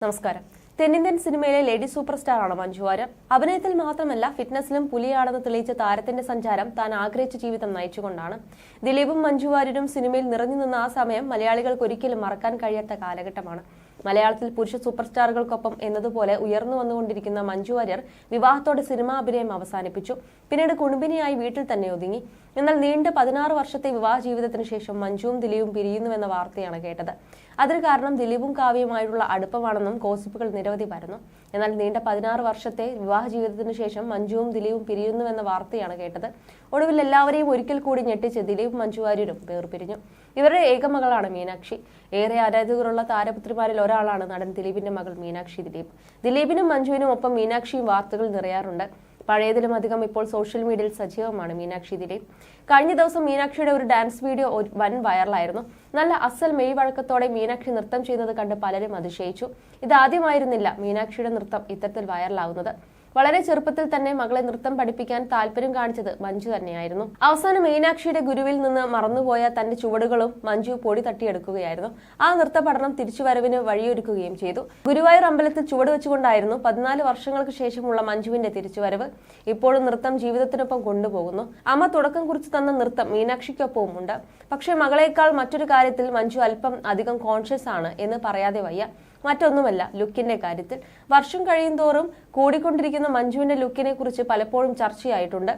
നമസ്കാരം. തെന്നിന്ത്യൻ സിനിമയിലെ ലേഡി സൂപ്പർ സ്റ്റാറാണ് മഞ്ജു വാര്യർ. അഭിനയത്തിൽ മാത്രമല്ല ഫിറ്റ്നസിലും പുലിയാണെന്ന് തെളിയിച്ച താരത്തിന്റെ സഞ്ചാരം താൻ ആഗ്രഹിച്ച ജീവിതം നയിച്ചുകൊണ്ടാണ്. ദിലീപും മഞ്ജു വാര്യരും സിനിമയിൽ നിറഞ്ഞു നിന്ന ആ സമയം മലയാളികൾക്ക് ഒരിക്കലും മറക്കാൻ കഴിയാത്ത കാലഘട്ടമാണ്. മലയാളത്തിൽ പുരുഷ സൂപ്പർ സ്റ്റാറുകൾക്കൊപ്പം എന്നതുപോലെ ഉയർന്നു വന്നുകൊണ്ടിരിക്കുന്ന മഞ്ജു വാര്യർ വിവാഹത്തോടെ സിനിമാ അഭിനയം അവസാനിപ്പിച്ചു. പിന്നീട് കുടുംബിനിയായി വീട്ടിൽ തന്നെ ഒതുങ്ങി. എന്നാൽ നീണ്ട 16 വർഷത്തെ വിവാഹ ജീവിതത്തിന് ശേഷം മഞ്ജുവും ദിലീപും പിരിയുന്നുവെന്ന വാർത്തയാണ് കേട്ടത്. അതിന് കാരണം ദിലീപും കാവ്യയുമായുള്ള അടുപ്പമാണെന്നും ഗോസിപ്പുകൾ നിരവധി പരന്നു. എന്നാൽ നീണ്ട 16 വർഷത്തെ വിവാഹ ജീവിതത്തിന് ശേഷം മഞ്ജുവും ദിലീപും പിരിയുന്നുവെന്ന വാർത്തയാണ് കേട്ടത്. ഒടുവിൽ എല്ലാവരെയും ഒരിക്കൽ കൂടി ഞെട്ടിച്ച് ദിലീപ് മഞ്ജു വാര്യരും വേർപിരിഞ്ഞു. ഇവരുടെ ഏകമകളാണ് മീനാക്ഷി. ഏറെ ആരാധകരുള്ള താരപുത്രിമാരിൽ ഒരാളാണ് നടൻ ദിലീപിന്റെ മകൾ മീനാക്ഷി ദിലീപ്. ദിലീപിനും മഞ്ജുവിനും ഒപ്പം മീനാക്ഷിയും വാർത്തകൾ നിറയാറുണ്ട്. പഴയതിലും അധികം ഇപ്പോൾ സോഷ്യൽ മീഡിയയിൽ സജീവമാണ് മീനാക്ഷി ദിലീപ്. കഴിഞ്ഞ ദിവസം മീനാക്ഷിയുടെ ഒരു ഡാൻസ് വീഡിയോ വൻ വൈറലായിരുന്നു. നല്ല അസൽ മെയ് വഴക്കത്തോടെ മീനാക്ഷി നൃത്തം ചെയ്യുന്നത് കണ്ട് പലരും അതിശയിച്ചു. ഇതാദ്യമായിരുന്നില്ല മീനാക്ഷിയുടെ നൃത്തം ഇത്തരത്തിൽ വൈറലാവുന്നത്. വളരെ ചെറുപ്പത്തിൽ തന്നെ മകളെ നൃത്തം പഠിപ്പിക്കാൻ താല്പര്യം കാണിച്ചത് മഞ്ജു തന്നെയായിരുന്നു. അവസാനം മീനാക്ഷിയുടെ ഗുരുവിൽ നിന്ന് മറന്നുപോയ തന്റെ ചുവടുകളും മഞ്ജു പൊടി തട്ടിയെടുക്കുകയായിരുന്നു. ആ നൃത്ത പഠനം തിരിച്ചുവരവിന് വഴിയൊരുക്കുകയും ചെയ്തു. ഗുരുവായൂർ അമ്പലത്തിൽ ചുവട് വെച്ചുകൊണ്ടായിരുന്നു 14 വർഷങ്ങൾക്ക് ശേഷമുള്ള മഞ്ജുവിന്റെ തിരിച്ചുവരവ്. ഇപ്പോഴും നൃത്തം ജീവിതത്തിനൊപ്പം കൊണ്ടുപോകുന്നു. അമ്മ തുടക്കം കുറിച്ച് തന്ന നൃത്തം മീനാക്ഷിക്കൊപ്പവും ഉണ്ട്. പക്ഷേ മകളേക്കാൾ മറ്റൊരു കാര്യത്തിൽ മഞ്ജു അല്പം അധികം കോൺഷ്യസ് ആണ് എന്ന് പറയാതെ വയ്യ. മറ്റൊന്നുമല്ല, ലുക്കിന്റെ കാര്യത്തിൽ. വർഷം കഴിയുന്തോറും കൂടിക്കൊണ്ടിരിക്കുന്ന മഞ്ജുവിന്റെ ലുക്കിനെ കുറിച്ച് പലപ്പോഴും ചർച്ചയായിട്ടുണ്ട്.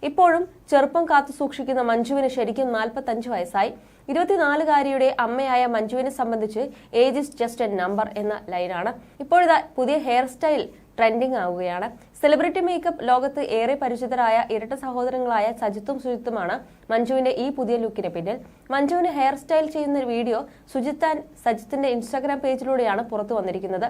ഇപ്പോഴും ചെറുപ്പം കാത്തു സൂക്ഷിക്കുന്ന മഞ്ജുവിന് ശരിക്കും 45 വയസ്സായി. 24-കാരിയുടെ അമ്മയായ മഞ്ജുവിനെ സംബന്ധിച്ച് age is just A number എന്ന ലൈനാണ് ഇപ്പോഴത്തെ പുതിയ ഹെയർ സ്റ്റൈൽ ട്രെൻഡിംഗ് ആവുകയാണ്. സെലിബ്രിറ്റി മേക്കപ്പ് ലോകത്ത് ഏറെ പരിചിതരായ ഇരട്ട സഹോദരങ്ങളായ സജിത്തും സുജിത്തുമാണ് മഞ്ജുവിന്റെ ഈ പുതിയ ലുക്കിന് പിന്നിൽ. മഞ്ജുവിന് ഹെയർ സ്റ്റൈൽ ചെയ്യുന്ന വീഡിയോ സുജിത്ത് ആൻഡ് സജിത്തിന്റെ ഇൻസ്റ്റാഗ്രാം പേജിലൂടെയാണ് പുറത്തു വന്നിരിക്കുന്നത്.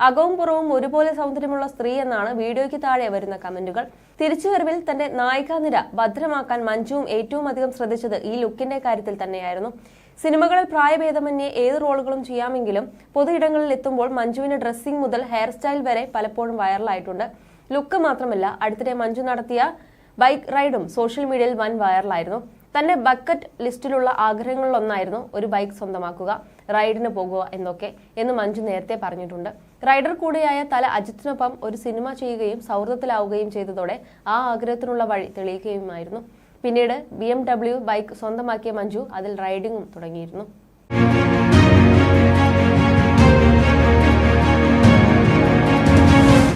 അകവും പുറവും ഒരുപോലെ സൗന്ദര്യമുള്ള സ്ത്രീ എന്നാണ് വീഡിയോയ്ക്ക് താഴെ വരുന്ന കമന്റുകൾ. തിരിച്ചുവരവിൽ തന്റെ നായികാനിര ഭദ്രമാക്കാൻ മഞ്ജുവും ഏറ്റവും അധികം ശ്രദ്ധിച്ചത് ഈ ലുക്കിന്റെ കാര്യത്തിൽ തന്നെയായിരുന്നു. സിനിമകളിൽ പ്രായഭേദമന്യേ ഏത് റോളുകളും ചെയ്യാമെങ്കിലും പൊതു ഇടങ്ങളിൽ എത്തുമ്പോൾ മഞ്ജുവിന്റെ ഡ്രസ്സിംഗ് മുതൽ ഹെയർ സ്റ്റൈൽ വരെ പലപ്പോഴും വൈറലായിട്ടുണ്ട്. ലുക്ക് മാത്രമല്ല, അടുത്തിടെ മഞ്ജു നടത്തിയ ബൈക്ക് റൈഡും സോഷ്യൽ മീഡിയയിൽ വൻ വൈറലായിരുന്നു. തന്റെ ബക്കറ്റ് ലിസ്റ്റിലുള്ള ആഗ്രഹങ്ങളിലൊന്നായിരുന്നു ഒരു ബൈക്ക് സ്വന്തമാക്കുക, റൈഡിന് പോകുക എന്ന് മഞ്ജു നേരത്തെ പറഞ്ഞിട്ടുണ്ട്. റൈഡർ കൂടെയായ തല അജിത്തിനൊപ്പം ഒരു സിനിമ ചെയ്യുകയും സൗഹൃദത്തിലാവുകയും ചെയ്തതോടെ ആ ആഗ്രഹത്തിനുള്ള വഴി തെളിയിക്കുകയുമായിരുന്നു. പിന്നീട് BMW ബൈക്ക് സ്വന്തമാക്കിയ മഞ്ജു അതിൽ റൈഡിംഗും തുടങ്ങിയിരുന്നു.